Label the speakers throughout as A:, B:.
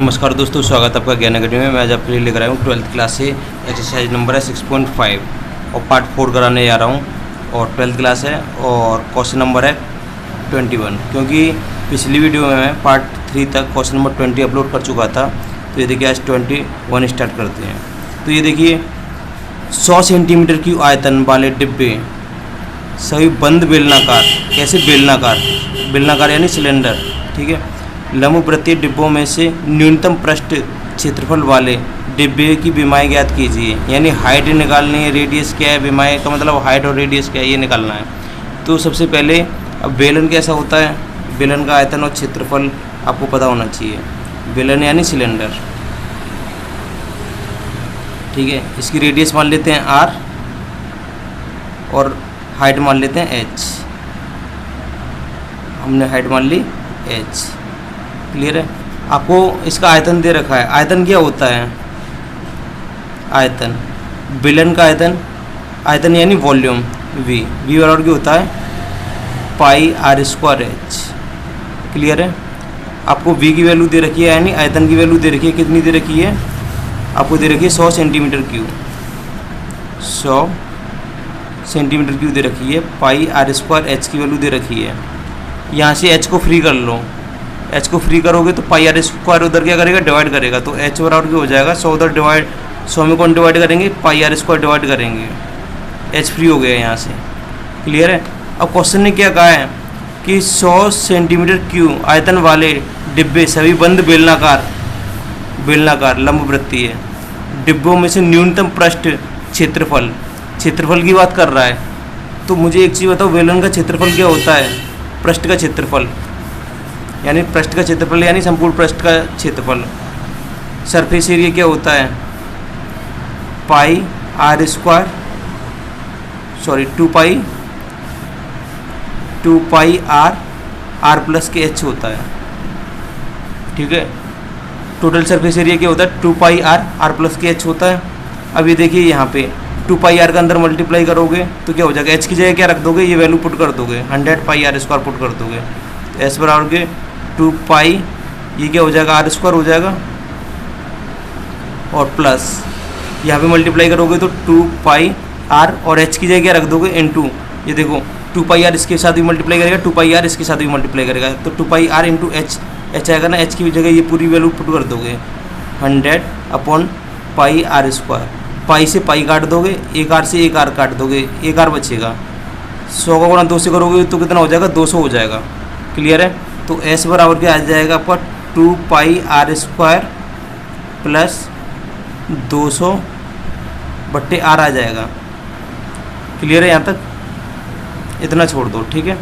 A: नमस्कार दोस्तों, स्वागत है आपका ज्ञान अकेडमी में। मैं आज आपके लिए लेकर आया हूँ 12th क्लास से एक्सरसाइज नंबर है 6.5 और पार्ट 4 कराने जा रहा हूँ। और 12th क्लास है और क्वेश्चन नंबर है 21, क्योंकि पिछली वीडियो में मैं पार्ट 3 तक क्वेश्चन नंबर 20 अपलोड कर चुका था। तो ये देखिए आज 21 स्टार्ट करते हैं। तो ये देखिए 100 सेंटीमीटर की आयतन वाले डिब्बे सभी बंद बेलनाकार, कैसे बेलनाकार यानी सिलेंडर, ठीक है, लंबवृत्तीय डिब्बों में से न्यूनतम पृष्ठ क्षेत्रफल वाले डिब्बे की विमाएँ ज्ञात कीजिए। यानी हाइट निकालनी है, रेडियस क्या है, विमाएँ का मतलब हाइट और रेडियस क्या है ये निकालना है। तो सबसे पहले अब बेलन कैसा होता है, बेलन का आयतन और क्षेत्रफल आपको पता होना चाहिए। बेलन यानी सिलेंडर, ठीक है। इसकी रेडियस मान लेते हैं r और हाइट मान लेते हैं h। हमने हाइट मान ली h, क्लियर है। आपको इसका आयतन दे रखा है। आयतन क्या होता है? आयतन, बेलन का आयतन यानी वॉल्यूम v बराबर क्या होता है? पाई r² h, क्लियर है। आपको v की वैल्यू दे रखी है, यानी आयतन की वैल्यू दे रखी है। कितनी दे रखी है? आपको दे रखी है 100 सेंटीमीटर क्यूब, 100 सेंटीमीटर क्यूब दे रखी है। पाई r² h की वैल्यू दे रखी है। यहाँ से h को फ्री कर लो, h को फ्री करोगे तो पाई r² उधर क्या करेगा? डिवाइड करेगा। तो h बराबर क्या हो जाएगा? 100 उधर डिवाइड, 100 में कौन डिवाइड करेंगे? पाई r² डिवाइड करेंगे, h फ्री हो गया यहाँ से, क्लियर है। अब क्वेश्चन ने क्या कहा है कि 100 सेंटीमीटर क्यूब आयतन वाले डिब्बे सभी बंद बेलनाकार लंबवृत्तीय डिब्बों में से न्यूनतम पृष्ठ क्षेत्रफल की बात कर रहा है। तो मुझे एक चीज़ बताओ, बेलन का क्षेत्रफल क्या होता है? पृष्ठ का क्षेत्रफल, यानी पृष्ठ का क्षेत्रफल यानी संपूर्ण पृष्ठ का क्षेत्रफल। सरफेस एरिया क्या होता है? पाई टू पाई आर प्लस के एच होता है, ठीक है। टोटल सरफेस एरिया क्या होता है? 2 पाई आर प्लस के एच होता है। अब ये देखिए यहाँ पे 2 पाई आर का अंदर मल्टीप्लाई करोगे तो क्या हो जाएगा? एच की जगह क्या रख दोगे? ये वैल्यू पुट कर दोगे, 100 पाई r² पुट कर दोगे। एस बराबर के 2 पाई, ये क्या हो जाएगा? r² हो जाएगा, और प्लस यहाँ पे मल्टीप्लाई करोगे तो 2 पाई आर और h की जगह क्या रख दोगे? इनटू, ये देखो 2 पाई आर इसके साथ भी मल्टीप्लाई करेगा, 2 पाई आर इसके साथ भी मल्टीप्लाई करेगा, तो 2 पाई आर इंटू एच आएगा ना। h की जगह ये पूरी वैल्यू पुट कर दोगे, 100 अपॉन पाई r²। पाई से पाई काट दोगे, एक आर से एक आर काट दोगे, एक आर बचेगा। 100 का गुणा 2 से करोगे तो कितना हो जाएगा? 200 हो जाएगा, क्लियर है। तो s बराबर क्या आ जाएगा आपका? 2 पाई r² प्लस 200 बट्टे r आ जाएगा, क्लियर है। यहाँ तक इतना छोड़ दो, ठीक है।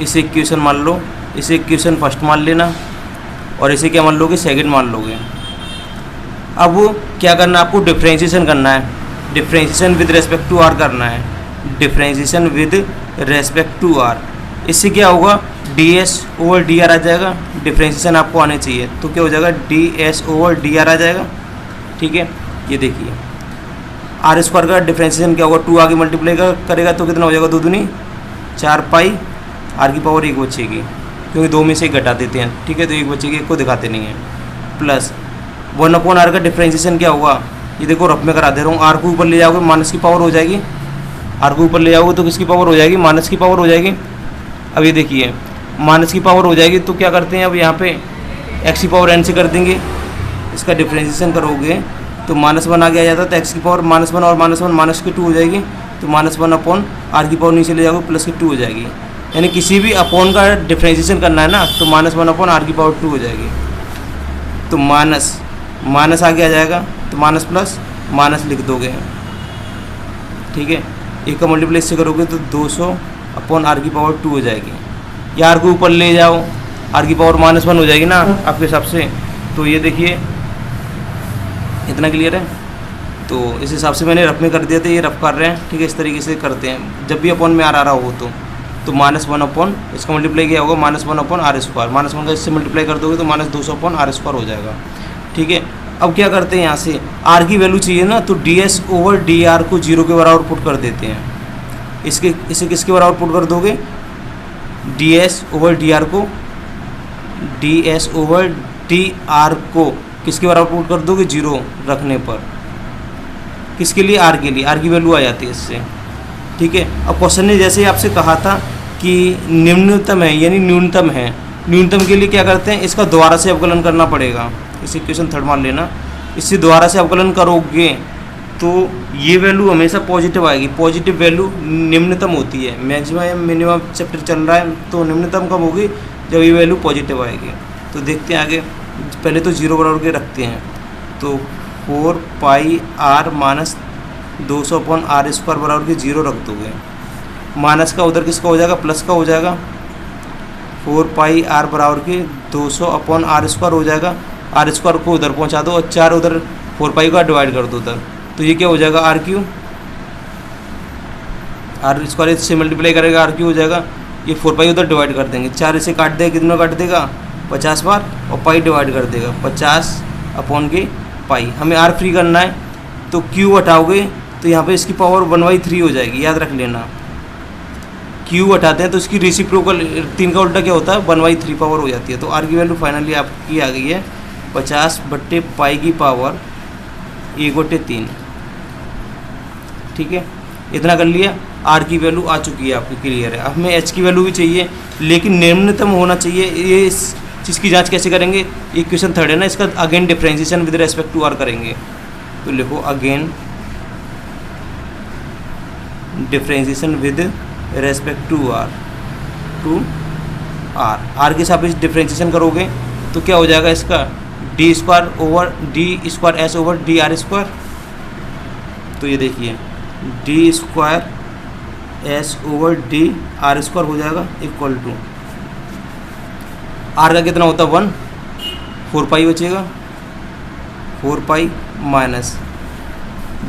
A: इसे इक्वेशन मान लो, इसे इक्वेशन फर्स्ट मान लेना, और इसे क्या मान लोगे? सेकंड मान लोगे। अब क्या करना है आपको? डिफ्रेंशिएशन करना है। Differentiation with respect to r करना है, differentiation with respect to r। इससे क्या होगा? ds/dr आ जाएगा। डिफ्रेंशिएशन आपको आने चाहिए, तो क्या हो जाएगा? ds/dr आ जाएगा, ठीक है। ये देखिए r² का डिफ्रेंशिएशन क्या होगा? 2 आगे मल्टीप्लाई करेगा तो कितना हो जाएगा? 2 दूनी 4 पाई r⁻1 बचेगी, क्योंकि 2 में से 1 घटा देते हैं, ठीक है। तो 1 बचेगी, 1 को दिखाते नहीं है। प्लस 1/r का डिफ्रेंशिएशन क्या होगा? ये देखो रफ में करा दे रहा हूँ। r को ऊपर ले जाओगे माइनस की पावर हो जाएगी, r को ऊपर ले जाओगे तो किसकी पावर हो जाएगी? माइनस की पावर हो जाएगी। अब ये देखिए माइनस की पावर हो जाएगी तो क्या करते हैं? अब यहाँ पे x⁻n से कर देंगे। इसका डिफ्रेंशिएशन करोगे तो -1 आगे आ जाता है, तो x⁻−1 और -1 -2 हो जाएगी। तो -1 अपॉन r⁻, नीचे ले जाओगे प्लस की 2 हो जाएगी। यानी किसी भी अपॉन का डिफ्रेंशिएशन करना है ना, तो -1 अपॉन r⁻2 हो जाएगी। तो माइनस आगे आ जाएगा, तो माइनस प्लस माइनस लिख दोगे, ठीक है। एक का मल्टीप्लाई इससे करोगे तो 200 अपॉन r⁻2 हो जाएगी। या r को ऊपर ले जाओ, r⁻−1 हो जाएगी ना आपके हिसाब से। तो ये देखिए इतना क्लियर है। तो इस हिसाब से मैंने रफ में कर दिया था, ये रफ कर रहे हैं, ठीक है। इस तरीके से करते हैं जब भी अपॉन में r आ रहा हो तो -1 अपॉन इसका मल्टीप्लाई किया होगा -1 अपॉन r², -1 का इससे मल्टीप्लाई कर दोगे तो -200 अपॉन r² हो जाएगा, ठीक है। अब क्या करते हैं, यहाँ से r की वैल्यू चाहिए ना, तो ds/dr को 0 के बराबर पुट कर देते हैं। इसे किसके बराबर पुट कर दोगे? ds/dr को D S over D are को किसके बराबर पुट कर दोगे, 0 रखने पर। किसके लिए, आर के लिए, आर की वैल्यू आ जाती है इससे। ठीक है, अब क्वेश्चन ने जैसे आपसे कहा था कि निम्नतम है यानी न्यूनतम है, न्यूनतम के लिए क्या करते हैं, इसका दोबारा से अवकलन करना पड़ेगा। इस इक्वेशन 3 मान लेना, इससे दोबारा से अवकलन करोगे तो ये वैल्यू हमेशा पॉजिटिव आएगी। पॉजिटिव वैल्यू निम्नतम होती है, मैक्सिमम मिनिमम चैप्टर चल रहा है तो निम्नतम कब होगी, जब ये वैल्यू पॉजिटिव आएगी। तो देखते हैं आगे, पहले तो 0 बराबर के रखते हैं, तो 4 pi r minus 200 upon r square बराबर के 0 रख दोगे। माइनस का उधर किसका हो जाएगा, प्लस का हो जाएगा। 4 पाई आर बराबर के 200 अपॉन आर स्क्वायर हो जाएगा। आर स्क्वायर को उधर पहुंचा दो और 4 उधर 4 पाई का डिवाइड कर दो उधर, तो ये क्या हो जाएगा, आर क्यू। आर स्क्वायर से मल्टीप्लाई करेगा, आर क्यू हो जाएगा। ये 4 पाई उधर डिवाइड कर देंगे, 4 इसे काट देगा, कितना काट देगा, 50 बार, और पाई डिवाइड कर देगा 50 अपॉन के पाई। हमें आर फ्री करना है तो क्यू हटाओगे तो यहाँ पे इसकी पावर 1/3 हो जाएगी, याद रख लेना। क्यू हटाते हैं तो इसकी रेसिप्रोकल 3 का उल्टा क्या होता है, 1/3 पावर हो जाती है। तो आर की वैल्यू फाइनली आपकी आ गई है 50 बट्टे पाई की पावर 1/3। ठीक है, इतना कर लिया, आर की वैल्यू आ चुकी है आपकी, क्लियर है। अब हमें एच की वैल्यू भी चाहिए, लेकिन निम्नतम होना चाहिए। ये इस चीज़ की जांच कैसे करेंगे, इक्वेशन 3 है ना, इसका again differentiation with respect to R करेंगे। तो लिखो again differentiation with respect to R, R के सापेक्ष डिफरेंशिएशन करोगे तो क्या हो जाएगा इसका, D square over D square S over D R square. तो ये देखिए D square S over D R square हो जाएगा इक्वल टू, आर का कितना होता है 1, 4 पाई बचेगा, 4 पाई माइनस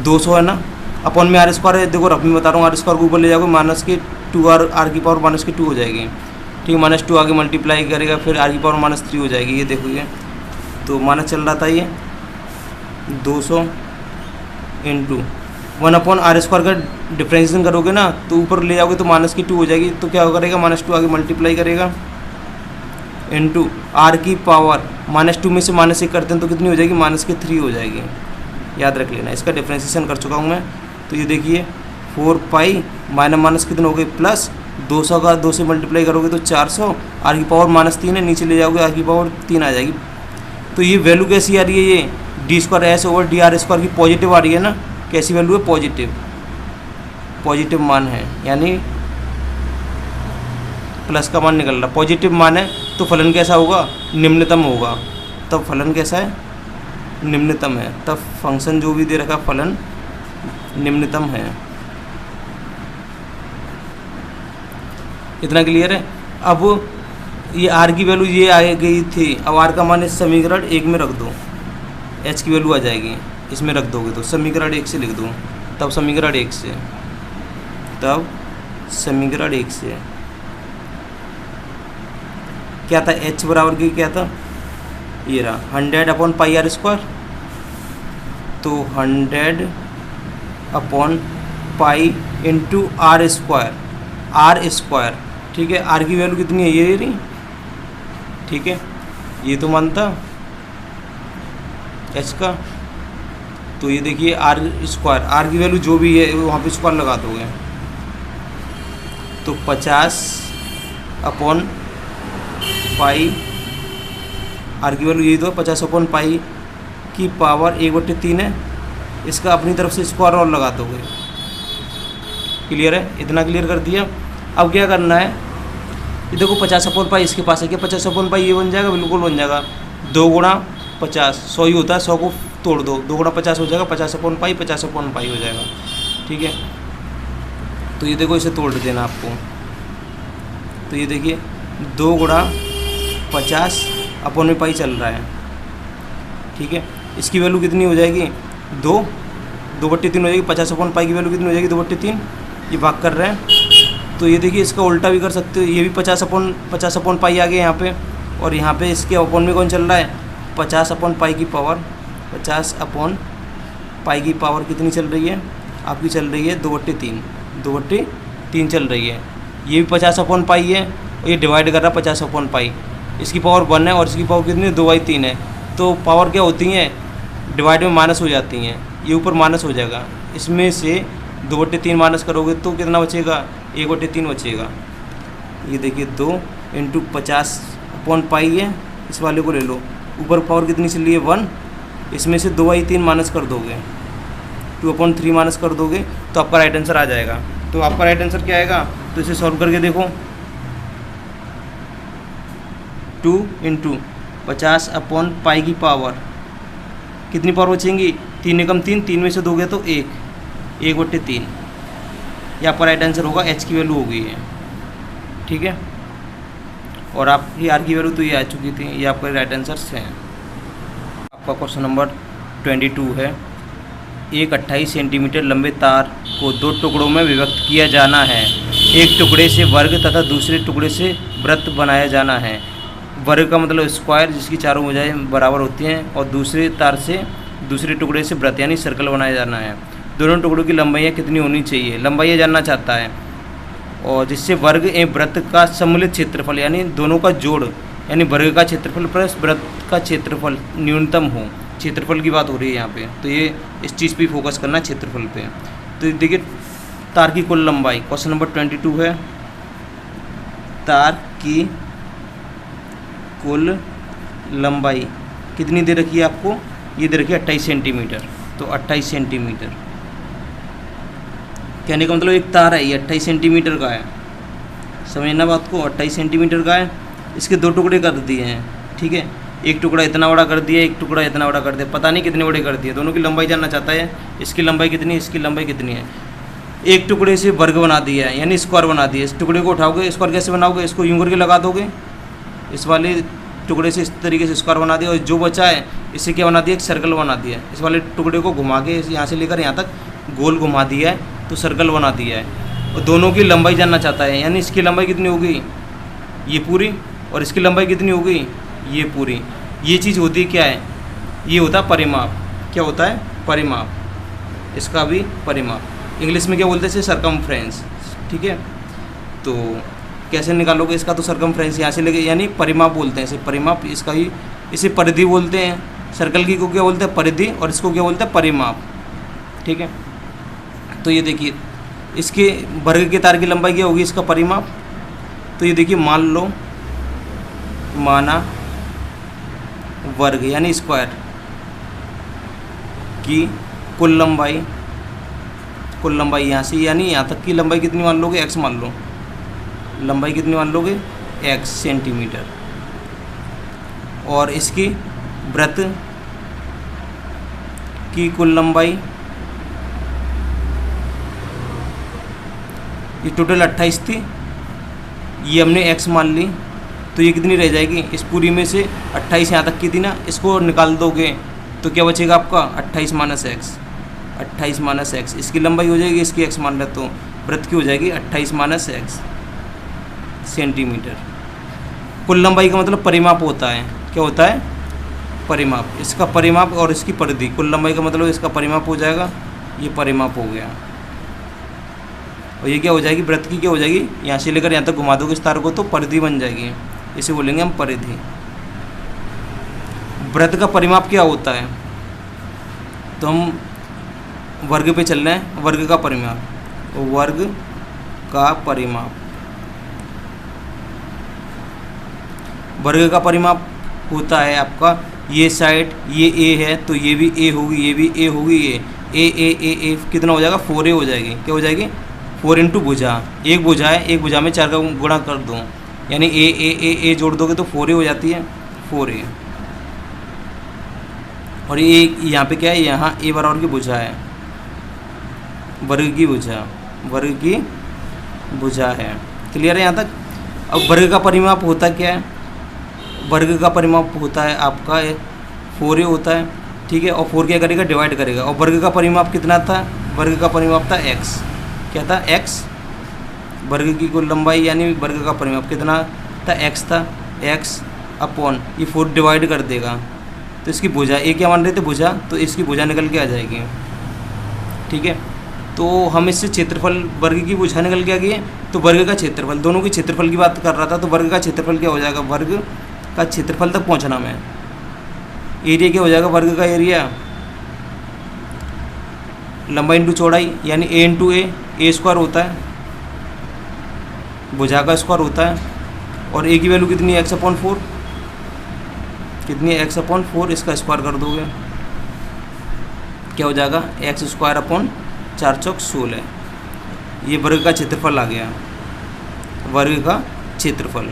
A: 200 है ना, अपॉन में आर स्क्वायर है। देखो रफ में बता रहा हूँ, आर स्क्वायर को ऊपर ले जाओगे माइनस के 2 आर की पावर माइनस के 2 हो जाएगी। ठीक है, -2 आगे मल्टीप्लाई करेगा, फिर आर की पावर -3 हो जाएगी। ये देखो ये तो माइनस चल रहा था, ये 200 इंटू 1 अपॉन आर स्क्वायर का डिफ्रेंशिएशन करोगे ना तो ऊपर ले जाओगे तो माइनस की 2 हो जाएगी। तो क्या करेगा, -2 आगे मल्टीप्लाई करेगा इंटू आर की पावर -2 में से -1 करते हैं तो कितनी हो जाएगी, -3 हो जाएगी। याद रख लेना, इसका डिफ्रेंशिएशन कर चुका हूँ मैं। तो ये देखिए 4 पाई माइनस कितना हो गई, प्लस 200 का 2 से मल्टीप्लाई करोगे तो 400, आर की पावर -3 है, नीचे ले जाओगे आर की पावर 3 आ जाएगी। तो ये वैल्यू कैसी आ रही है, ये D square S over D R square की पॉजिटिव आ रही है ना। कैसी वैल्यू है, पॉजिटिव, पॉजिटिव मान है, यानी प्लस का मान निकल रहा, पॉजिटिव मान है तो फलन कैसा होगा, निम्नतम होगा। तब फलन कैसा है, निम्नतम है। तब फंक्शन जो भी दे रखा फलन निम्नतम है। इतना क्लियर है। अब ये आर की वैल्यू ये आ गई थी, अब आर का मान इस समीकरण 1 में रख दो, एच की वैल्यू आ जाएगी, इसमें रख दोगे तो समीकरण 1 से लिख दो। तब समीकरण 1 से, तब समीकरण 1 से क्या था, एच बराबर की क्या था, ये रहा 100 अपॉन पाई आर स्क्वायर। तो 100 upon pi into R square, R square. ठीक है, आर की वैल्यू कितनी है, ये रही। ठीक है, ये तो मानता एच का। तो ये देखिए आर स्क्वायर, आर की वैल्यू जो भी है वहाँ पे स्क्वायर लगा दोगे तो 50 अपॉन पाई, आर की वैल्यू यही तो 50 अपॉन पाई की पावर 1/3 है। इसका अपनी तरफ से स्क्वायर और लगा दोगे। क्लियर है, इतना क्लियर कर दिया। अब क्या करना है, ये देखो 50 अपॉन पाई इसके पास है, क्या 50 अपॉन पाई ये बन जाएगा, बिल्कुल बन जाएगा। 2 गुणा 50 100 ही होता है, 100 को तोड़ दो, 2 गुणा 50 हो जाएगा, 50 अपॉन पाई 50 अपॉन पाई हो जाएगा। ठीक है, तो ये देखो इसे तोड़ देना आपको। तो ये देखिए 2 गुणा 50 अपॉन में पाई चल रहा है। ठीक है, इसकी वैल्यू कितनी हो जाएगी, 2/3 हो जाएगी। 50 अपॉन पाई की वैल्यू कितनी हो जाएगी, 2/3। ये भाग कर रहे हैं तो ये देखिए इसका उल्टा भी कर सकते हो, ये भी 50 अपॉन पाई आ गया यहाँ पे, और यहाँ पे इसके अपॉन में कौन चल रहा है, 50 अपॉन पाई की पावर, 50 अपॉन पाई की पावर कितनी चल रही है आपकी, चल रही है 2/3 चल रही है। ये भी 50 अपॉन पाई है और ये डिवाइड कर रहा है 50 अपॉन पाई। इसकी पावर 1 है और इसकी पावर कितनी है, 2/3 है। तो पावर क्या होती हैं, डिवाइड में माइनस हो जाती हैं, ये ऊपर माइनस हो जाएगा। इसमें से 2/3 माइनस करोगे तो कितना बचेगा, 1/3 बचेगा। ये देखिए 2 × 50/π है, इस वाले को ले लो, ऊपर पावर कितनी चल रही है 1, इसमें से 2/3 माइनस कर दोगे, 2/3 माइनस कर दोगे तो आपका राइट आंसर आ जाएगा। तो आपका राइट आंसर क्या आएगा, तो इसे सॉल्व करके देखो। 2 × 50/π की पावर कितनी पावर बचेंगी, 3 एकम 3, 3 में से दोगे तो 1/3। ये आपका राइट आंसर होगा, h की वैल्यू हो गई है। ठीक है, और आपकी r की वैल्यू तो ये आ चुकी थी, ये आपका राइट आंसर है। आपका क्वेश्चन नंबर 22 है, एक 28 सेंटीमीटर लंबे तार को 2 टुकड़ों में विभक्त किया जाना है। एक टुकड़े से वर्ग तथा दूसरे टुकड़े से वृत्त बनाया जाना है। वर्ग का मतलब स्क्वायर जिसकी चारों भुजाएं बराबर होती हैं, और दूसरे तार से दूसरे टुकड़े से वृत्त यानी सर्कल बनाया जाना है। दोनों टुकड़ों की लंबाइयाँ कितनी होनी चाहिए, लंबाइयाँ जानना चाहता है। और जिससे वर्ग एवं वृत्त का सम्मिलित क्षेत्रफल यानी दोनों का जोड़ यानी वर्ग का क्षेत्रफल प्लस वृत्त का क्षेत्रफल न्यूनतम हो। क्षेत्रफल की बात हो रही है यहाँ पे, तो ये इस चीज़ पे फोकस करना है, क्षेत्रफल पे। तो देखिए तार की कुल लंबाई, क्वेश्चन नंबर 22 है, तार की कुल लंबाई कितनी दे रखी है आपको, ये दे रखी है 28 सेंटीमीटर। तो 28 सेंटीमीटर कहने का मतलब एक तार है, ये 28 सेंटीमीटर का है, समझना बात को, 28 सेंटीमीटर का है। इसके 2 टुकड़े कर दिए हैं, ठीक है, एक टुकड़ा इतना बड़ा कर दिया, एक टुकड़ा इतना बड़ा कर दिया, पता नहीं कितने बड़े कर दिए। दोनों की लंबाई जानना चाहता है, इसकी लंबाई कितनी है, इसकी लंबाई कितनी है। एक टुकड़े से वर्ग बना दिया है यानी स्क्वायर बना दिया, इस टुकड़े को उठाओगे, स्क्वायर कैसे बनाओगे, इसको यूं करके लगा दोगे, इस वाले टुकड़े से इस तरीके से स्क्वायर बना दिया, और जो बचा है इससे क्या बना दिया, एक सर्कल बना दिया। इस वाले टुकड़े को घुमा के यहाँ से लेकर यहाँ तक गोल घुमा दिया है, तो सर्कल बना दिया है। और दोनों की लंबाई जानना चाहता है, यानी इसकी लंबाई कितनी होगी, ये पूरी, और इसकी लंबाई कितनी होगी, ये पूरी। ये चीज़ होती क्या है, ये होता है परिमाप। क्या होता है, परिमाप, इसका भी परिमाप। इंग्लिश में क्या बोलते हैं इसे, सरकमफ्रेंस। ठीक है, तो कैसे निकालोगे इसका, तो सरकमफ्रेंस यहाँ से लेके यानी परिमाप बोलते हैं इसे, परिमाप। इसका ही इसे परिधि बोलते हैं, सर्कल की को क्या बोलते हैं, परिधि, और इसको क्या बोलते हैं, परिमाप। ठीक है, तो ये देखिए इसके वर्ग के तार की लंबाई क्या होगी, इसका परिमाप। तो ये देखिए मान लो, माना वर्ग यानी स्क्वायर की कुल लंबाई यहाँ से यानी यहाँ तक की लंबाई कितनी मान लोगे, x मान लो, लंबाई कितनी मान लोगे, x सेंटीमीटर। और इसकी वृत्त की कुल लंबाई, ये टोटल 28 थी, ये हमने x मान ली, तो ये कितनी रह जाएगी, इस पूरी में से 28 यहाँ तक की थी ना, इसको निकाल दोगे तो क्या बचेगा आपका 28 माइनस एक्स। इसकी लंबाई हो जाएगी, इसकी x मान रहे तो वृत्त की हो जाएगी 28 माइनस एक्स सेंटीमीटर। कुल लंबाई का मतलब परिमाप होता है, क्या होता है, परिमाप। इसका परिमाप और इसकी परिधि, कुल लंबाई का मतलब इसका परिमाप हो जाएगा, ये परिमाप हो गया। और ये क्या हो जाएगी, वृत्त की क्या हो जाएगी, यहाँ से लेकर यहाँ तक घुमा दोगे इस तार को तो परिधि बन जाएगी, इसे बोलेंगे हम परिधि। वृत्त का परिमाप क्या होता है, तो हम वर्ग पे चल रहे हैं, वर्ग का परिमाप, वर्ग का परिमाप, वर्ग का परिमाप होता है आपका, ये साइड ये ए है तो ये भी ए होगी, ये भी ए होगी, ये ए कितना हो जाएगा, 4a हो जाएगी। क्या हो जाएगी, 4 × भुजा, एक भुजा है, एक भुजा में 4 का गुणा कर दो, यानी ए जोड़ दोगे तो 4a हो जाती है, 4a। और ये यहाँ पे क्या है, यहाँ a बराबर की भुजा है, वर्ग की भुजा है। क्लियर है यहाँ तक। अब वर्ग का परिमाप होता क्या है, वर्ग का परिमाप होता है आपका 4a होता है, ठीक है, और 4 क्या करेगा, डिवाइड करेगा। और वर्ग का परिमाप कितना था, वर्ग का परिमाप था x, क्या था, x, वर्ग की कुल लंबाई यानी वर्ग का परिमाप कितना था, x था, x अपॉन ये 4 डिवाइड कर देगा, तो इसकी भुजा, ये क्या मान रहे थे, भुजा, तो इसकी भुजा निकल के आ जाएगी। ठीक है, तो हम इससे क्षेत्रफल, वर्ग की भुजा निकल के आ गई है, तो वर्ग का क्षेत्रफल, दोनों की क्षेत्रफल की बात कर रहा था, तो वर्ग का क्षेत्रफल क्या हो जाएगा, वर्ग का क्षेत्रफल तक पहुंचना में। एरिया क्या हो जाएगा, वर्ग का एरिया लंबाई इंटू चौड़ाई, यानी ए इंटू ए स्क्वायर होता है, भुजा का स्क्वायर होता है। और ए की वैल्यू कितनी है, x/4, कितनी है x/4, इसका स्क्वायर कर दोगे क्या हो जाएगा, x²/4 चौक 16। ये वर्ग का क्षेत्रफल आ गया, वर्ग का क्षेत्रफल।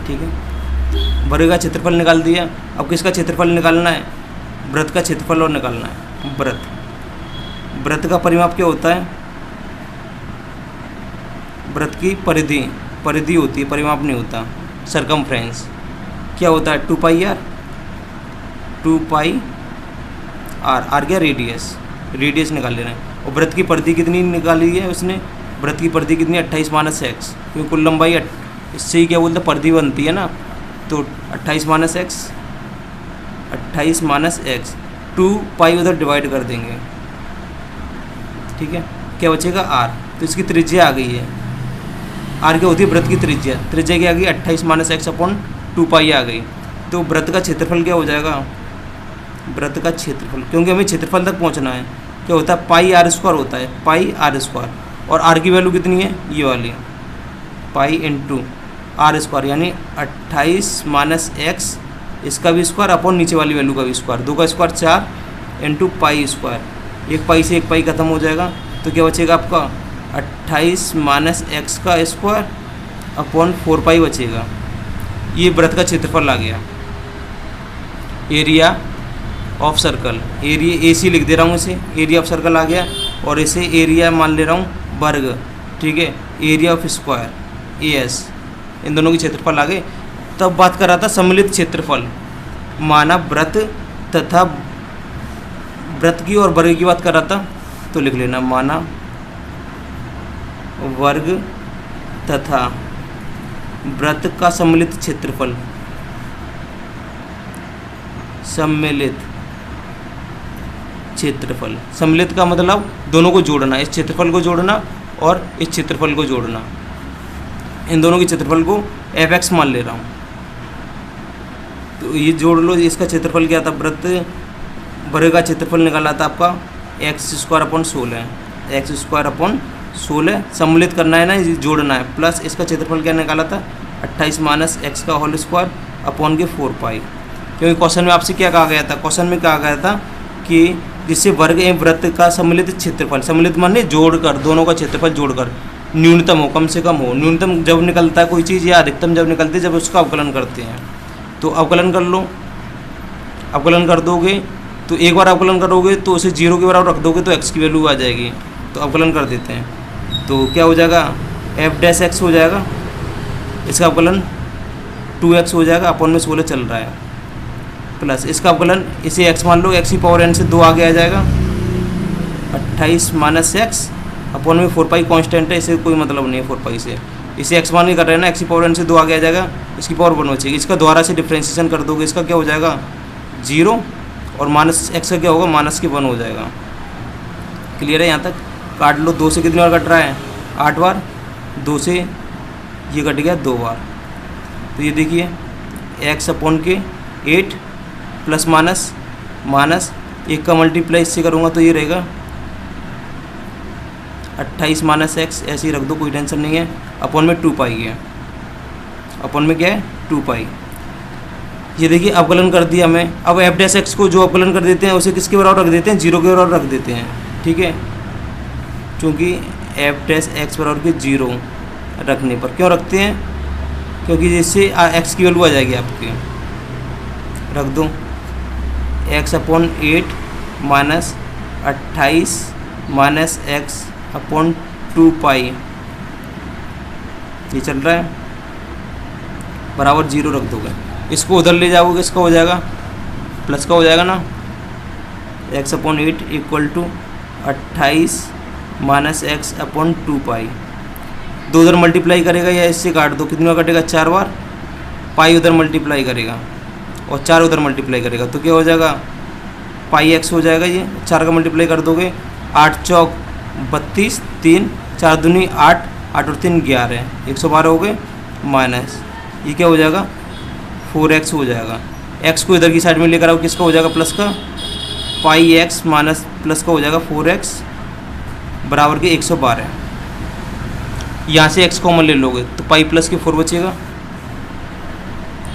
A: ठीक है, वर्ग का क्षेत्रफल निकाल दिया। अब किसका क्षेत्रफल निकालना है, वृत्त का क्षेत्रफल और निकालना है। वृत्त का परिमाप क्या होता है, वृत्त की परिधि होती है, परिमाप नहीं होता। सरकमफ्रेंस क्या होता है, 2πr, 2πr, आर क्या रेडियस निकाल ले रहे हैं। और वृत्त की परिधि कितनी निकाली है उसने, वृत्त की परिधि कितनी, 28 - x, क्योंकि कुल लंबाई इससे ही क्या बोलते हैं, परिधि बनती है ना। तो 28 - x, 28 - x, 2π उधर डिवाइड कर देंगे। ठीक है, क्या बचेगा, r। तो इसकी त्रिज्या आ गई है, r क्या होती है, वृत्त की त्रिज्या क्या आ गई, 28 - x/2π आ गई। तो वृत्त का क्षेत्रफल क्या हो जाएगा, वृत्त का क्षेत्रफल, क्योंकि हमें क्षेत्रफल तक पहुंचना है, क्या होता है, πr² होता है, πr²। और r की वैल्यू कितनी है, ये वाली π × r², यानी 28 - x, इसका भी स्क्वायर अपॉन नीचे वाली वैल्यू का भी स्क्वायर, 2 का स्क्वायर 4 × π²। एक पाई से एक पाई खत्म हो जाएगा, तो क्या बचेगा आपका 28 - x का स्क्वायर अपॉन 4π बचेगा। ये वृत्त का क्षेत्रफल आ गया। Area of circle, area AC लिख दे रहा हूँ इसे, एरिया ऑफ सर्कल आ गया। और इसे एरिया मान ले रहा हूँ वर्ग। ठीक है, एरिया ऑफ स्क्वायर AS, इन दोनों के क्षेत्रफल आ गए। तब बात कर रहा था सम्मिलित क्षेत्रफल, माना वृत्त तथा वृत्त की और वर्ग की बात कर रहा था, तो लिख लेना माना वर्ग तथा वृत्त का सम्मिलित क्षेत्रफल, सम्मिलित क्षेत्रफल। सम्मिलित का मतलब दोनों को जोड़ना, इस क्षेत्रफल को जोड़ना और इस क्षेत्रफल को जोड़ना। इन दोनों के क्षेत्रफल को fx मान ले रहा हूँ, तो ये जोड़ लो। इसका क्षेत्रफल क्या था, वृत्त वर्ग का क्षेत्रफल निकाला था आपका x²/16, x²/16। सम्मिलित करना है ना, जोड़ना है, प्लस इसका क्षेत्रफल क्या निकाला था, 28 - x का होल स्क्वायर अपॉन के 4π। क्योंकि क्वेश्चन में आपसे क्या कहा गया था, क्वेश्चन में कहा गया था कि जिससे वर्ग एवं वृत्त का सम्मिलित क्षेत्रफल, सम्मिलित माने जोड़कर, दोनों का क्षेत्रफल जोड़कर न्यूनतम हो, कम से कम हो। न्यूनतम जब निकलता है कोई चीज़, या अधिकतम जब निकलती है जब उसका अवकलन करते हैं। तो अवकलन कर लो, अवकलन कर दोगे तो एक बार अवकलन करोगे तो उसे 0 के बराबर रख दोगे तो x की वैल्यू आ जाएगी। तो अवकलन कर देते हैं, तो क्या हो जाएगा, f' हो जाएगा, इसका अवकलन 2x हो जाएगा, अपॉन में 16 चल रहा है, प्लस इसका अवकलन, इसे x मान लो, x⁴ से 2 आगे आ जाएगा, 28 - x अपॉन में 4π कांस्टेंट है, इसे कोई मतलब नहीं है 4π से, इसे x मान के कर रहे हैं ना, x⁴ से 2 आगे आ जाएगा, इसकी पावर 1 बचेगी। इसका द्वारा से डिफ्रेंशिएशन कर दोगे, इसका क्या हो जाएगा 0, और -x का क्या होगा, -1 हो जाएगा। क्लियर है, यहाँ तक काट लो। 2 से कितनी बार कट रहा है, 8 बार, 2 से ये कट गया 2 बार। तो ये देखिए x/8 प्लस माइनस 1 का मल्टीप्लाई इससे करूँगा तो ये रहेगा 28 - x, ऐसे ही रख दो, कोई टेंशन नहीं है। अपॉन में 2π है, अपॉन में क्या है 2π। ये देखिए अवकलन कर दिया हमें। अब f' को जो अवकलन कर देते हैं उसे किसके बराबर रख देते हैं, 0 के बराबर रख देते हैं। ठीक है, क्योंकि f' बराबर 0 रखने पर, क्यों रखते हैं, क्योंकि जिससे x की वैल्यू आ जाएगी आपकी। रख दो x/8 माइनस 28 माइनस x/2π, ये चल रहा है, बराबर 0 रख दोगे। इसको उधर ले जाओगे, इसका हो जाएगा प्लस का हो जाएगा ना, x/8 = 28 माइनस x/2π। 2 उधर मल्टीप्लाई करेगा या इससे काट दो, कितनी बार कटेगा 4 बार, पाई उधर मल्टीप्लाई करेगा और 4 उधर मल्टीप्लाई करेगा तो क्या हो जाएगा πx हो जाएगा। ये 4 का मल्टीप्लाई कर दोगे, 8 चौक 32, 3 4 दूनी 8, 8 और 3 11, 112 हो गए माइनस ये क्या हो जाएगा 4x हो जाएगा। x को इधर की साइड में लेकर आओ, किसका हो जाएगा प्लस का, पाई x माइनस प्लस का हो जाएगा 4x बराबर के 112। यहाँ से x कॉमन ले लोगे तो पाई प्लस के 4 बचेगा।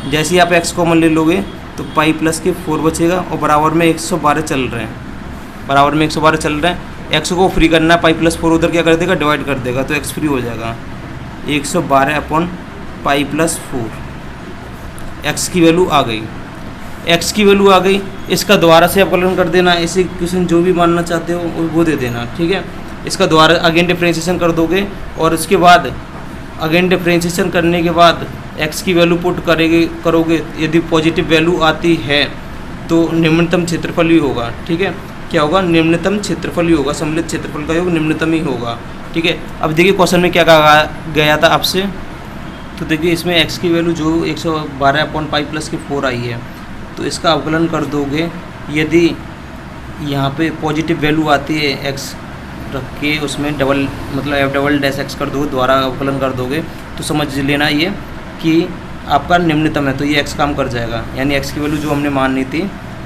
A: जैसे ही आप x कॉमन ले लोगे तो पाई प्लस के 4 बचेगा और बराबर में 112 चल रहे हैं, बराबर में 112 चल रहे हैं। x को फ्री करना है, पाई प्लस 4 उधर क्या कर देगा डिवाइड कर देगा तो x फ्री हो जाएगा 112 अपॉन पाई प्लस 4। x की वैल्यू आ गई, x की वैल्यू आ गई। इसका दोबारा से अवकलन कर देना, इसे क्वेश्चन जो भी मानना चाहते हो वो दे देना, ठीक है। इसका दोबारा अगेन डिफरेंशिएशन कर दोगे और उसके बाद अगेन डिफरेंशिएशन करने के बाद x की वैल्यू पुट करोगे। यदि पॉजिटिव वैल्यू आती है तो निम्नतम क्षेत्रफल ही होगा, ठीक है। क्या होगा, निम्नतम क्षेत्रफल ही होगा, सम्मिलित क्षेत्रफल का योग निम्नतम ही होगा, ठीक है। अब देखिए क्वेश्चन में क्या कहा गया था आपसे, तो देखिए इसमें x की वैल्यू जो 112 अपॉन पाई प्लस की 4 आई है तो इसका अवकलन कर दोगे। यदि यहाँ पे पॉजिटिव वैल्यू आती है x रख के उसमें डबल मतलब एफ डबल डैश एक्स कर दोगे, दोबारा अवकलन कर दोगे तो समझ लेना ये कि आपका निम्नतम है तो ये x काम कर जाएगा। यानी x की वैल्यू जो हमने मानी थी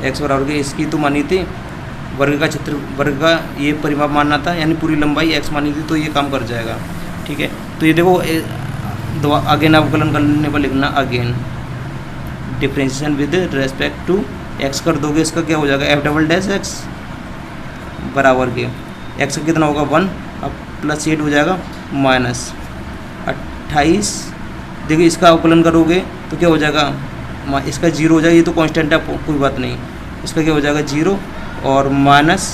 A: x बराबर के इसकी तो मानी थी, वर्ग का क्षेत्र वर्ग का ये परिमाप मानना था, यानी पूरी लंबाई x मानी थी तो ये काम कर जाएगा, ठीक है। तो ये देखो अगेन अवकलन करने पर लिखना again differentiation with respect to x कर दोगे, इसका क्या हो जाएगा एफ डबल डैश एक्स बराबर के x का कितना होगा 1, अब प्लस 8 हो जाएगा माइनस 28। देखिए इसका अवकलन करोगे तो क्या हो जाएगा, इसका 0 हो जाएगा, ये तो कांस्टेंट है कोई बात नहीं, इसका क्या हो जाएगा 0 और माइनस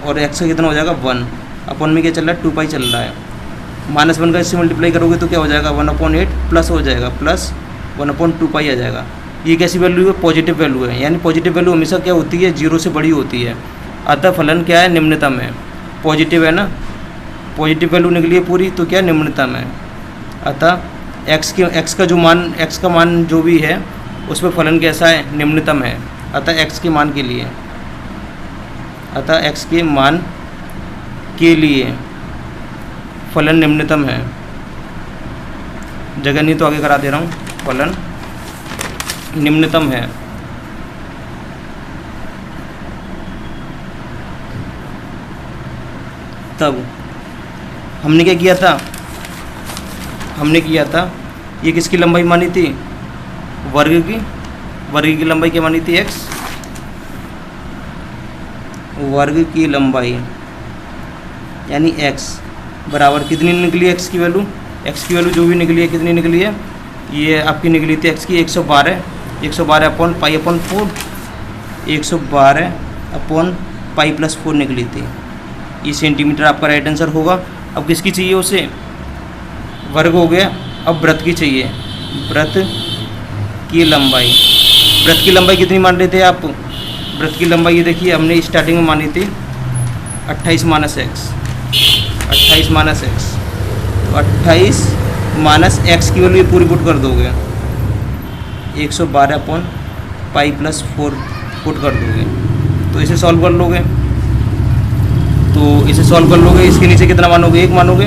A: और x का कितना हो जाएगा 1 अपन में क्या चल रहा है 2 पाई चल रहा है, माइनस 1 का इससे मल्टीप्लाई करोगे तो क्या हो जाएगा 1/8 प्लस हो जाएगा प्लस 1/2 पाई आ जाएगा। ये कैसी वैल्यू है, पॉजिटिव वैल्यू है, यानी पॉजिटिव वैल्यू हमेशा क्या होती है 0 से बड़ी होती है। अतः फलन क्या है निम्नतम है, पॉजिटिव है ना, पॉजिटिव वैल्यू निकली है पूरी तो क्या निम्नतम है। अतः x का जो मान x का मान जो भी है उस पर फलन कैसा है निम्नतम है। अतः x के मान के लिए, अतः x के मान के लिए फलन निम्नतम है। जगह नहीं तो आगे करा दे रहा हूँ, फलन निम्नतम है। तब हमने क्या किया था, हमने किया था ये किसकी लंबाई मानी थी, वर्ग की लंबाई क्या मानी थी x, वर्ग की लंबाई यानी x बराबर कितनी निकली है x की वैल्यू जो भी निकली है कितनी निकली है, ये आपकी निकली थी x की 112 upon pi upon 4, 112 upon pi plus 4 निकली थी। ये सेंटीमीटर आपका राइट आंसर होगा। अब किसकी चाहिए उसे, वर्ग हो गया, अब वृत्त की चाहिए, वृत्त की लंबाई कितनी मान रहे थे आप, वृत्त की लंबाई ये देखिए हमने स्टार्टिंग में मानी थी 28 माइनस एक्स, तो 28 माइनस एक्स की वैल्यू पूरी पुट कर दोगे, 112 अपॉन पाई प्लस 4 पुट कर दोगे तो इसे सॉल्व कर लोगे, इसके नीचे कितना मानोगे 1 मानोगे,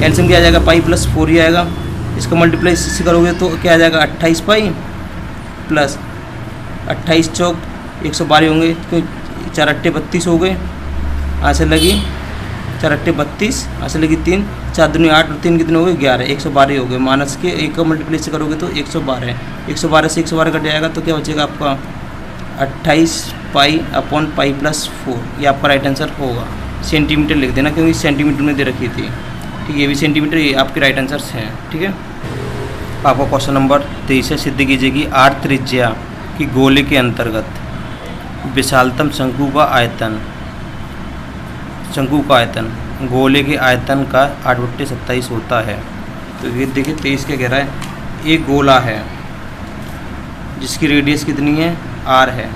A: एलसीएम क्या आ जाएगा पाई प्लस 4 ही आएगा, इसका मल्टीप्लाई इससे करोगे तो क्या आ जाएगा 28 पाई प्लस 28 चौक 112 होंगे, 4 अट्ठे 32 हो गए, यहाँ से लगी 4 अट्ठे 32, यहाँ से लगी 3, 4 दूनी 8 और 3 कितने हो गए 11, 112 हो गए। माइनस के 1 का मल्टीप्लाई से करोगे तो 112 से 112 कट जाएगा तो क्या बचेगा आपका 28 पाई अपॉन पाई प्लस 4, ये आपका राइट आंसर होगा। सेंटीमीटर लिख देना क्योंकि सेंटीमीटर में दे रखी थी, ठीक है, ये भी सेंटीमीटर, ये आपके राइट आंसर्स हैं, ठीक है। आपको क्वेश्चन नंबर 23 से सिद्ध कीजिए कि r त्रिज्या की गोले के अंतर्गत विशालतम शंकु का आयतन गोले के आयतन का 8/27 होता है। तो ये देखिए 23 क्या कह रहा है, एक गोला है जिसकी रेडियस कितनी है r है,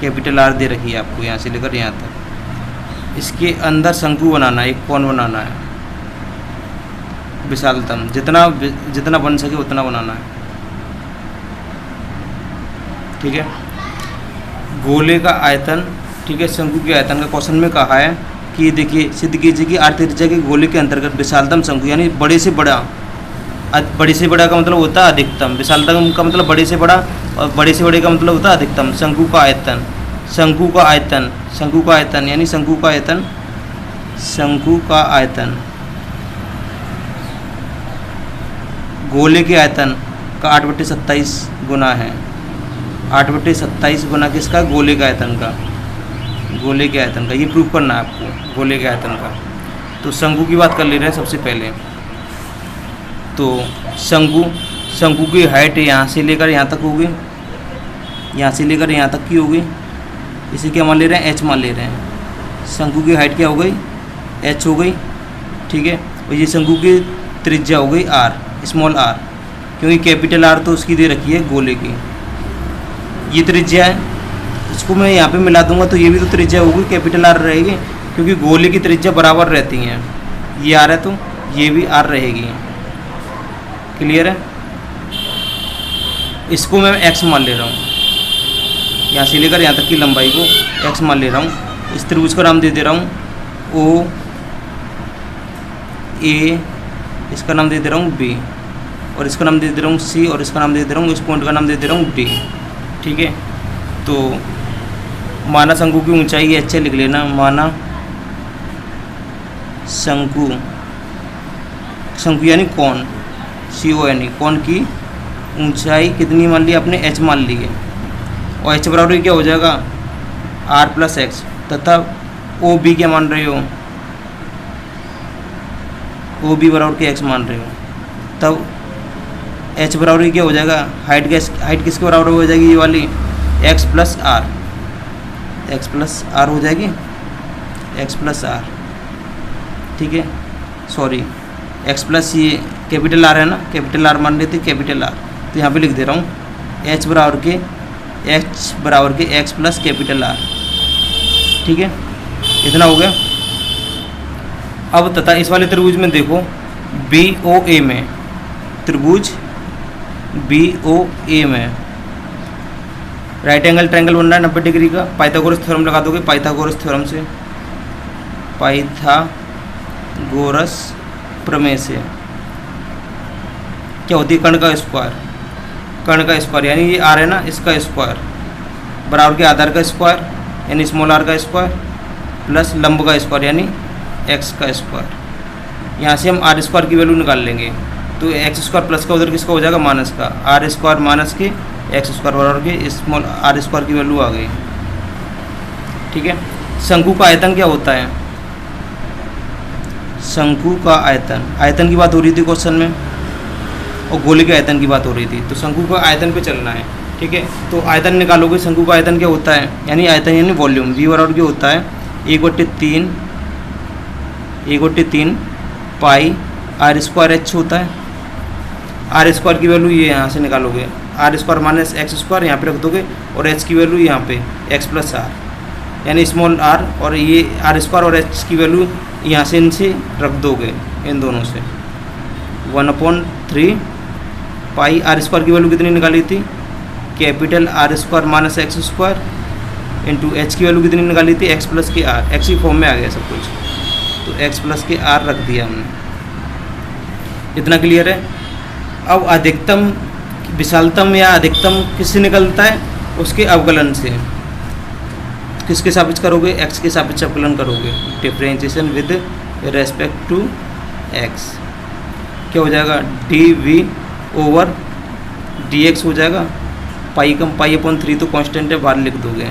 A: कैपिटल R दे रखी है आपको यहाँ से लेकर यहाँ तक। इसके अंदर शंकु बनाना है, एक कोण बनाना है विशालतम, जितना बन सके उतना बनाना है, ठीक है। गोले का आयतन, ठीक है। शंकु के आयतन का क्वेश्चन में कहा है कि देखिए सिद्ध कीजिए कि आर त्रिज्या के गोले के अंतर्गत विशालतम शंकु यानी बड़े से बड़ा का मतलब होता है अधिकतम, विशालतम का मतलब बड़े से बड़ा और बड़े से बड़े का मतलब होता है अधिकतम। शंकु का आयतन यानी शंकु का आयतन गोले के आयतन का 8/27 गुना है। 8/27 गुना किसका? गोले के आयतन का। ये प्रूव करना है आपको गोले के आयतन का। तो शंकु की बात कर ले रहे हैं सबसे पहले। तो शंकु की हाइट यहाँ से लेकर यहाँ तक होगी, यहाँ से लेकर यहाँ तक की होगी। इसे क्या मान ले रहे हैं? एच मान ले रहे हैं। शंकु की हाइट क्या हो गई? एच हो गई, ठीक है। और ये शंकु की त्रिज्या हो गई आर, स्मॉल आर, क्योंकि कैपिटल आर तो उसकी दे रखी है गोले की। ये त्रिज्या है, इसको मैं यहाँ पे मिला दूंगा तो ये भी तो त्रिज्या होगी, कैपिटल आर रहेगी, क्योंकि गोले की त्रिज्या बराबर रहती हैं। ये आर है तो ये भी आर रहेगी। क्लियर है? इसको मैं एक्स मान ले रहा हूँ, यहाँ से लेकर यहाँ तक की लंबाई को एक्स मान ले रहा हूँ। इस त्रिभुज का नाम दे दे रहा हूँ ओ ए, इसका नाम दे दे रहा हूँ बी, और इसका नाम दे दे रहा हूँ सी, और इसका नाम दे दे रहा हूँ, इस पॉइंट का नाम दे दे रहा हूँ डी, ठीक है। तो माना शंकु की ऊंचाई एच लिख लेना। माना शंकु यानी कौन, CON, कौन की ऊंचाई कितनी मान ली आपने? एच मान ली है। और एच बराबर क्या हो जाएगा? R+X, तथा OB क्या मान रहे हो? OB बराबर के x मान रहे हो, तब h बराबर क्या हो जाएगा? हाइट किसके बराबर हो जाएगी? ये वाली x + r हो जाएगी, x + r, ठीक है। सॉरी, x प्लस ये कैपिटल R है ना, कैपिटल R मान लेते, कैपिटल R, तो यहाँ पे लिख दे रहा हूँ h बराबर के x + कैपिटल R, ठीक है। इतना हो गया। अब तथा इस वाले त्रिभुज में देखो BOA में, त्रिभुज BOA में राइट एंगल ट्रायंगल बन रहा है 90 डिग्री का। पाइथागोरस थ्योरम लगा दोगे, पाइथागोरस थ्योरम से, पाइथागोरस प्रमेय से क्या होती है? कर्ण का स्क्वायर, यानी ये आर है ना, इसका स्क्वायर बराबर के आधार का स्क्वायर यानी स्मॉल आर का स्क्वायर प्लस लंब का स्क्वायर यानी एक्स का स्क्वायर। यहाँ से हम आर स्क्वायर की वैल्यू निकाल लेंगे, तो एक्स स्क्वायर प्लस का उधर किसका हो जाएगा? माइनस का। आर स्क्वायर माइनस के एक्स स्क्वायर बराबर के स्मॉल आर स्क्वायर की वैल्यू आ गई, ठीक है। शंकु का आयतन क्या होता है? शंकु का आयतन की बात हो रही थी क्वेश्चन में, और गोले के आयतन की बात हो रही थी, तो शंकु का आयतन पे चलना है, ठीक है। तो आयतन निकालोगे, शंकु का आयतन क्या होता है? यानी आयतन यानी वॉल्यूम, V बराबर क्या होता है? 1/3 पाई R स्क्वायर H होता है। R स्क्वायर की वैल्यू ये यहाँ से निकालोगे, R square minus x square यहाँ पे रख दोगे, और H की वैल्यू यहाँ पे x + r यानी स्मॉल r, और ये R स्क्वायर और H की वैल्यू यहाँ से इनसे रख दोगे, इन दोनों से 1/3 पाई R स्क्वायर की वैल्यू कितनी निकाली थी? Capital R square minus x square into H की वैल्यू कितनी निकाली थी? x + के r, x की फॉर्म में आ गया सब कुछ, तो x + के r रख दिया हमने। इतना क्लियर है। अब अधिकतम, विशालतम या अधिकतम किससे निकलता है? उसके अवकलन से। किसके सापेक्ष करोगे? x के सापेक्ष अवकलन करोगे, differentiation with respect to x। क्या हो जाएगा? dV/dx हो जाएगा। पाई/3 तो कांस्टेंट है, बाहर लिख दोगे।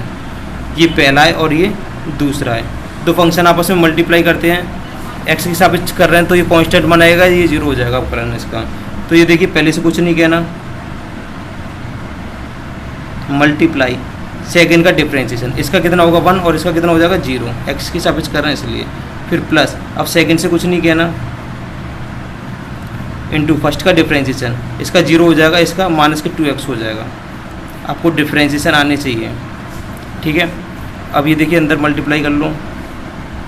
A: ये पहला है और ये दूसरा है। दो फंक्शन आपस में मल्टीप्लाई करते हैं, x के सापेक्ष कर रहे हैं तो ये कांस्टेंट बनाएगा, ये 0 हो जाएगा अवकलन इसका। तो ये देखिए पहले से कुछ नहीं कहना, मल्टीप्लाई सेकेंड का डिफरेंशिएशन, इसका कितना होगा 1 और इसका कितना हो जाएगा 0, x के सापेक्ष कर रहे हैं इसलिए। फिर प्लस, अब सेकेंड से कुछ नहीं कहना, इंटू फर्स्ट का डिफरेंशिएशन, इसका 0 हो जाएगा, इसका -2x हो जाएगा। आपको डिफरेंशिएशन आने चाहिए, ठीक है। अब ये देखिए अंदर मल्टीप्लाई कर लो,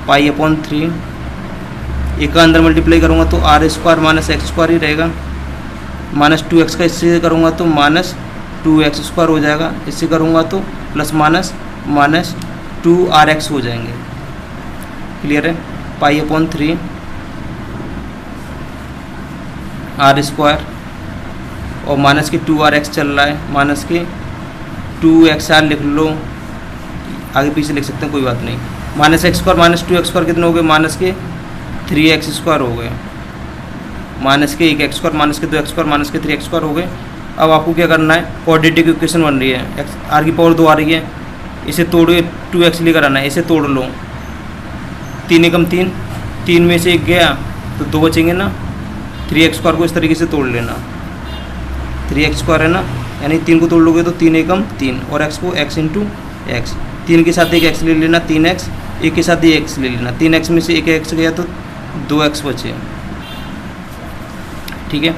A: पाई/3, एक का अंदर मल्टीप्लाई करूँगा तो R square minus x square ही रहेगा, -2x का इससे करूँगा तो -2x स्क्वायर हो जाएगा, इससे करूँगा तो प्लस माइनस 2rx हो जाएंगे। क्लियर है? पाई अपॉन 3 आर स्क्वायर और माइनस के 2rx चल रहा है, माइनस के 2xr लिख लो, आगे पीछे लिख सकते हैं कोई बात नहीं। Minus x square minus 2x square कितने हो गए? माइनस के 3x स्क्वायर हो गए, माइनस के 1x स्क्वायर माइनस के 2x स्क्वायर माइनस के 3x स्क्वायर हो गए। अब आपको क्या करना है, क्वाड्रेटिक इक्वेशन बन रही है, आर की पावर 2 आ रही है, इसे तोड़िए 2x लेकर आना है, इसे तोड़ लो, 3 एकम 3, 3 में से 1 गया तो 2 बचेंगे ना। 3x स्क्वायर को इस तरीके से तोड़ लेना, 3x स्क्वायर है ना, यानी 3 को तोड़ लोगे तो 3 एकम 3 और x को x इंटू एक्स, 3 के साथ एक x ले लेना 3x, 1 के साथ एक x ले लेना, 3x में से एक x गया तो 2x बचे। ठीक है,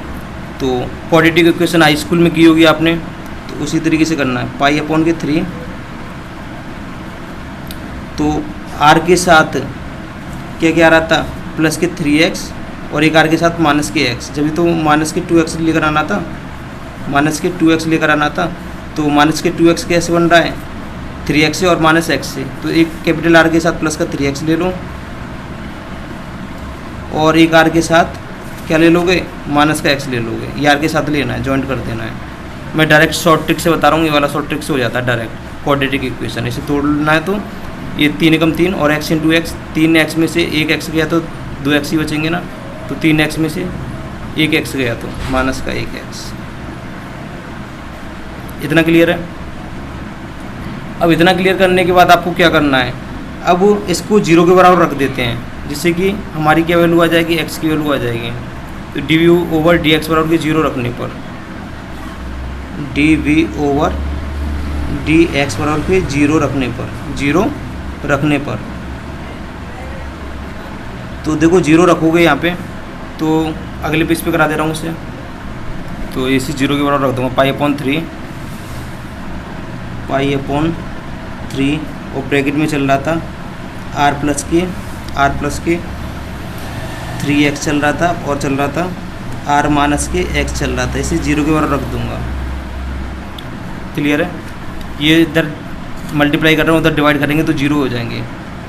A: तो क्वाड्रेटिक इक्वेशन हाई स्कूल में की होगी आपने, तो उसी तरीके से करना है। पाई अपॉन के 3, तो r के साथ क्या क्या आ रहा था, प्लस के 3x और एक r के साथ माइनस के x, जब तो माइनस के 2x लेकर आना था, माइनस के 2x लेकर आना था, तो माइनस के 2x कैसे बन रहा है, 3x से और माइनस x से, तो एक कैपिटल R के साथ प्लस का 3x ले लो और एक R के साथ क्या ले लोगे, माइनस का x ले लोगे, ये R के साथ लेना है, जॉइंट कर देना है। मैं डायरेक्ट शॉर्ट ट्रिक से बता रहा हूँ, ये वाला शॉर्ट ट्रिक से हो जाता है डायरेक्ट क्वाड्रेटिक इक्वेशन। इसे तोड़ना है तो ये 3 एकम 3 और x इंटू एक्स, 3x में से एक x गया तो 2x ही बचेंगे ना, तो 3x में से एक x गया तो माइनस का 1x। इतना क्लियर है? अब इतना क्लियर करने के बाद आपको क्या करना है, अब इसको 0 के बराबर रख देते हैं, जिससे कि हमारी क्या वैल्यू आ जाएगी, x की वैल्यू आ जाएगी। तो डी ओवर डी एक्स बराबर के 0 रखने पर, डी ओवर डी एक्स बराबर के 0 रखने पर, 0 रखने पर, तो देखो 0 रखोगे यहाँ पे, तो अगले पेज पे करा दे रहा हूँ उसे, तो इसी 0 के बराबर रख दूँगा। पाई अपॉन 3, पाई अपॉन 3 और ब्रैकेट में चल रहा था r प्लस के 3x चल रहा था और चल रहा था r माइनस के x चल रहा था, इसे 0 के बराबर रख दूंगा। क्लियर है? ये इधर मल्टीप्लाई कर रहा हूँ, उधर डिवाइड करेंगे तो 0 हो जाएंगे,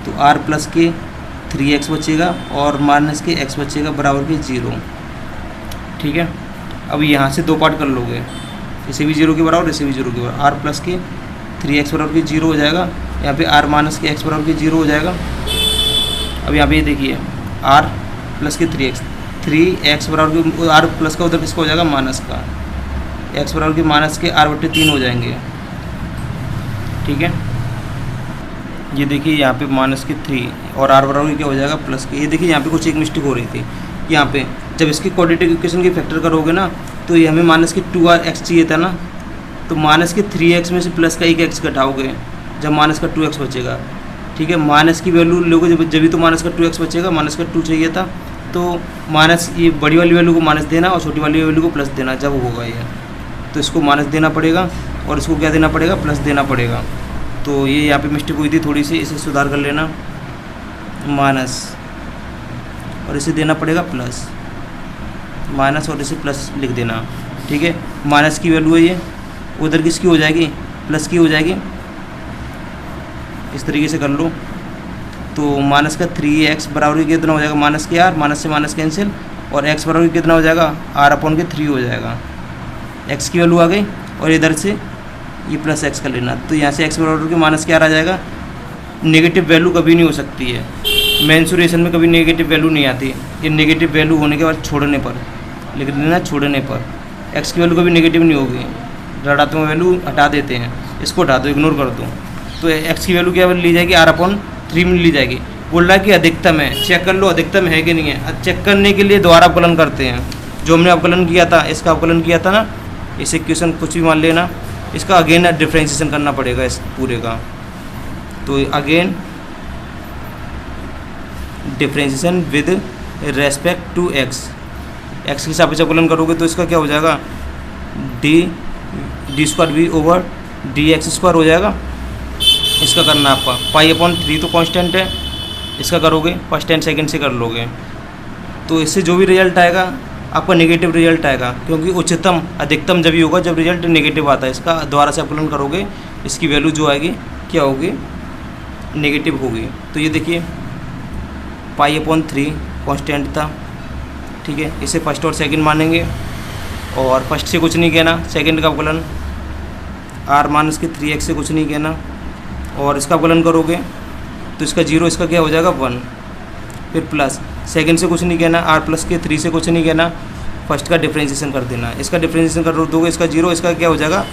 A: तो r प्लस के 3x बचेगा और माइनस के x बचेगा बराबर के 0। ठीक है, अब यहाँ से 2 पार्ट कर लोगे, इसे भी 0 के बराबर, इसे भी 0 के बराबर, r प्लस के 3x बराबर के 0 हो जाएगा, यहाँ पे r माइनस के x बराबर के 0 हो जाएगा। अब यहाँ पे ये देखिए r प्लस के 3x बराबर के r प्लस का उधर किसका हो जाएगा, माइनस का, x बराबर के माइनस के r/3 हो जाएंगे। ठीक है, ये देखिए यहाँ पे माइनस के 3 और r बराबर क्या हो जाएगा, प्लस के। ये देखिए यहाँ पे कुछ एक मिस्टेक हो रही थी, यहाँ पे जब इसकी क्वाड्रेटिक इक्वेशन की फैक्टर करोगे ना, तो ये हमें माइनस के 2x चाहिए था ना, तो माइनस के 3x में से प्लस का 1x घटाओगे जब माइनस का 2x बचेगा। ठीक है, माइनस की वैल्यू लोगे जब भी तो माइनस का 2x बचेगा, माइनस का 2 चाहिए था, तो माइनस ये बड़ी वाली वैल्यू को माइनस देना और छोटी वाली वैल्यू को प्लस देना जब होगा ये, तो इसको माइनस देना पड़ेगा और इसको क्या देना पड़ेगा, प्लस देना पड़ेगा। तो ये यहाँ पे मिस्टेक हुई थी थोड़ी सी, इसे सुधार कर लेना, माइनस और इसे देना पड़ेगा प्लस, माइनस और इसे प्लस लिख देना। ठीक है, माइनस की वैल्यू है ये, उधर किसकी हो जाएगी, प्लस की हो जाएगी, इस तरीके से कर लो। तो माइनस का 3x बराबर कितना हो जाएगा, माइनस के r, माइनस से माइनस कैंसिल, और x बराबर कितना हो जाएगा, r अपॉन के 3 हो जाएगा। x की वैल्यू आ गई और इधर से ये प्लस x कर लेना, तो यहाँ से x बराबर के माइनस के r आ जाएगा। नेगेटिव वैल्यू कभी नहीं हो सकती है, मेंसुरेशन में कभी नेगेटिव वैल्यू नहीं आती, ये नेगेटिव वैल्यू होने के बाद छोड़ने पर लिख देना, छोड़ने पर x की वैल्यू कभी नेगेटिव नहीं होगी, ऋणात्मक वैल्यू हटा देते हैं, इसको हटा दो, इग्नोर कर दो। तो x की वैल्यू क्या ली जाएगी, r/3 में ली जाएगी। बोल रहा है कि अधिकतम है, चेक कर लो अधिकतम है कि नहीं है। चेक करने के लिए दोबारा अवकलन करते हैं, जो हमने अवकलन किया था, इसका अवकलन किया था ना, इस इक्वेशन कुछ भी मान लेना, इसका अगेन डिफ्रेंशिएशन करना पड़ेगा इस पूरे का। तो again differentiation with respect to x के हिसाब से अवकलन करोगे तो इसका क्या हो जाएगा, D square V over D X square हो जाएगा। इसका करना आपका पाई अपॉन 3 तो कांस्टेंट है, इसका करोगे फर्स्ट एंड सेकंड से कर लोगे, तो इससे जो भी रिजल्ट आएगा आपका नेगेटिव रिजल्ट आएगा, क्योंकि उच्चतम अधिकतम जब ही होगा जब रिजल्ट नेगेटिव आता है। इसका दोबारा से अवकलन करोगे, इसकी वैल्यू जो आएगी क्या होगी, नेगेटिव होगी। तो ये देखिए पाई अपॉन 3 कॉन्स्टेंट था, ठीक है। इसे फर्स्ट और सेकंड मानेंगे और फर्स्ट से कुछ नहीं कहना, सेकंड का अवकलन r माइनस के 3x से कुछ नहीं कहना, और इसका अवकलन करोगे तो इसका 0, इसका क्या हो जाएगा 1, फिर प्लस सेकंड से कुछ नहीं कहना, r प्लस के 3 से कुछ नहीं कहना, फर्स्ट का डिफ्रेंशिएशन कर देना। इसका डिफ्रेंशिएशन कर दोगे, इसका 0, इसका क्या हो जाएगा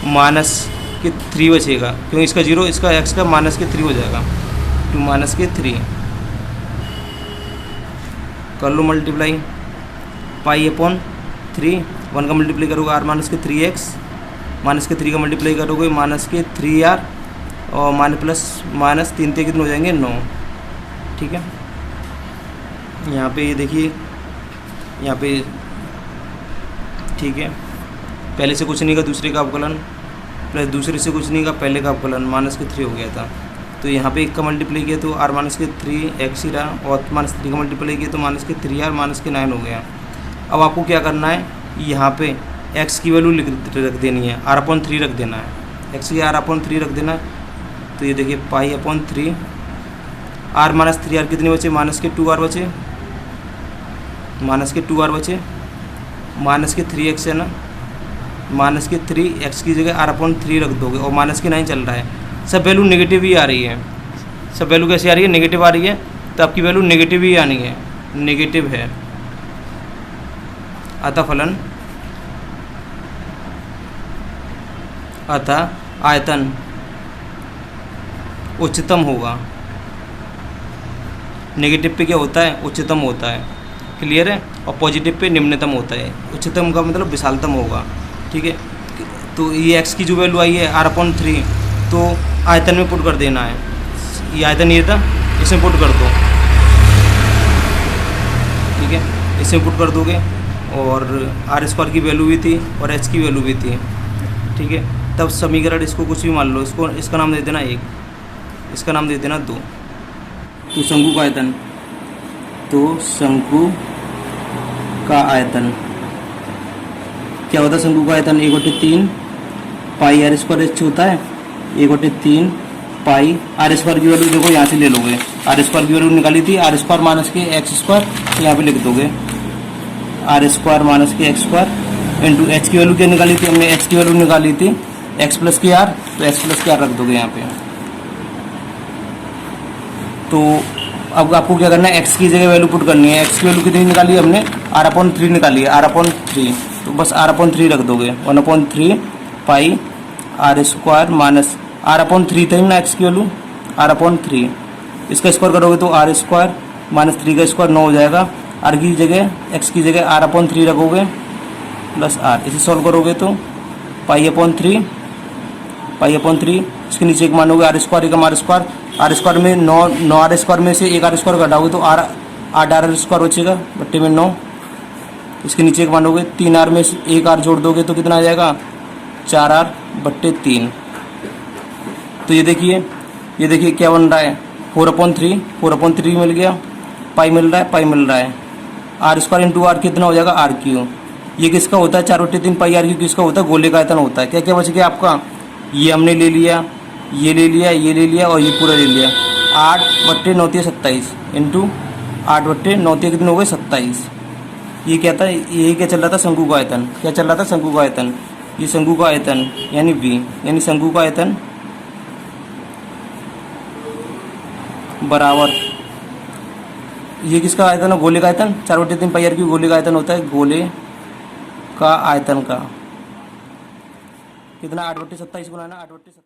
A: माइनस के 3 बचेगा, क्योंकि इसका 0, इसका x का माइनस के 3 हो जाएगा, 2 माइनस के 3 कर लो मल्टीप्लाई, पाई अपॉन 3, 1 का मल्टीप्लाई करोगे r माइनस के 3x, माइनस के 3 का मल्टीप्लाई करोगे माइनस के 3r, और माइनस 3 से कितने हो जाएंगे 9, ठीक है। यहाँ पे ये देखिए, यहाँ पे ठीक है, पहले से कुछ नहीं का दूसरे का अवकलन प्लस दूसरे से कुछ नहीं का पहले का अवकलन माइनस के 3 हो गया था। तो यहाँ पे 1 का मल्टीप्लाई किया तो r माइनस के 3x ही रहा, और माइनस 3 का मल्टीप्लाई किया तो माइनस के 3r माइनस के 9 हो गया। अब आपको क्या करना है, यहाँ पे x की वैल्यू रख देनी है, r अपॉन 3 रख देना है, x की r अपॉन 3 रख देना है। तो ये देखिए pi upon 3, r minus 3r कितने बचे, माइनस के 2r बचे, माइनस के 2r बचे, माइनस के 3x है ना, माइनस के 3x की जगह r अपॉन 3 रख दोगे, और माइनस के 9 चल रहा है, सब वैल्यू नेगेटिव ही आ रही है। सब वैल्यू कैसे आ रही है, नेगेटिव आ रही है, तो आपकी वैल्यू नेगेटिव ही आनी है, नेगेटिव है। अतः फलन, अतः आयतन उच्चतम होगा। नेगेटिव पे क्या होता है, उच्चतम होता है, क्लियर है, और पॉजिटिव पे निम्नतम होता है। उच्चतम का मतलब विशालतम होगा, ठीक है। तो ये x की जो वैल्यू आई है r अपॉन 3, तो आयतन में पुट कर देना है। ये आयतन ये था, इसमें पुट कर दो, ठीक है, इसमें पुट कर दोगे, और r स्क्वायर की वैल्यू भी थी और h की वैल्यू भी थी, ठीक है। तब समीकरण इसको कुछ भी मान लो, इसको इसका नाम दे देना 1, इसका नाम दे देना 2। तो शंकु का आयतन, तो शंकु का आयतन क्या होता है, शंकु का आयतन 1/3 पाई r स्क्वायर h होता है, 1/3 पाई r स्क्वायर की वैल्यू देखो यहाँ से ले लोगे, r स्क्वायर की वैल्यू निकाली थी, r स्क्वायर माइनस के x स्क्वायर, यहाँ पे लिख दोगे r स्क्वायर माइनस के x स्क्वायर इंटू h की वैल्यू क्या निकाली थी हमने, h की वैल्यू निकाली थी x प्लस के r, तो x प्लस के r रख दोगे यहाँ पे। तो अब आपको क्या करना है, x की जगह वैल्यू पुट करनी है, x की वैल्यू कितनी निकाली है हमने, r अपॉन 3 निकाली है, r अपॉन 3, तो बस r अपॉन 3 रख दोगे, 1/3 पाई r square minus r upon 3 था ना x की वैल्यू, r अपॉन 3, इसका स्क्वायर करोगे तो r स्क्वायर माइनस 3 का स्क्वायर 9 हो जाएगा, r की जगह x की जगह r अपॉन 3 रखोगे प्लस r, इसे सॉल्व करोगे तो पाई अपॉन 3, इसके नीचे एक मानोगे r स्क्वायर, एक r स्क्वायर में 9 r स्क्वायर में से एक r स्क्वायर घटाओगे तो 8r स्क्वायर बचेगा बट्टे में 9, इसके नीचे एक मानोगे 3r में से एक r जोड़ दोगे तो कितना आ जाएगा 4r बट्टे 3। तो ये देखिए क्या बन रहा है, 4/3 मिल गया, पाई मिल रहा है, r स्क्वायर इंटू r कितना हो जाएगा r क्यू। ये किसका होता है, 4/3 पाई r क्यू किसका होता है, गोले का आयतन होता है। क्या क्या बच गया आपका, ये हमने ले लिया, ये ले लिया और ये पूरा ले लिया, 8/9 27 इंटू 8/9 कितने हो गए 27। ये क्या था, यही क्या चल रहा था, शंकु का आयतन। क्या चल रहा था, शंकु का आयतन। ये शंकु का आयतन यानी v, यानी शंकु का आयतन बराबर, ये किसका आयतन है, गोले का आयतन, 4/3 पाई r क्यू गोले का आयतन होता है, गोले का आयतन का कितना 8/27 गुना है ना, 8/27।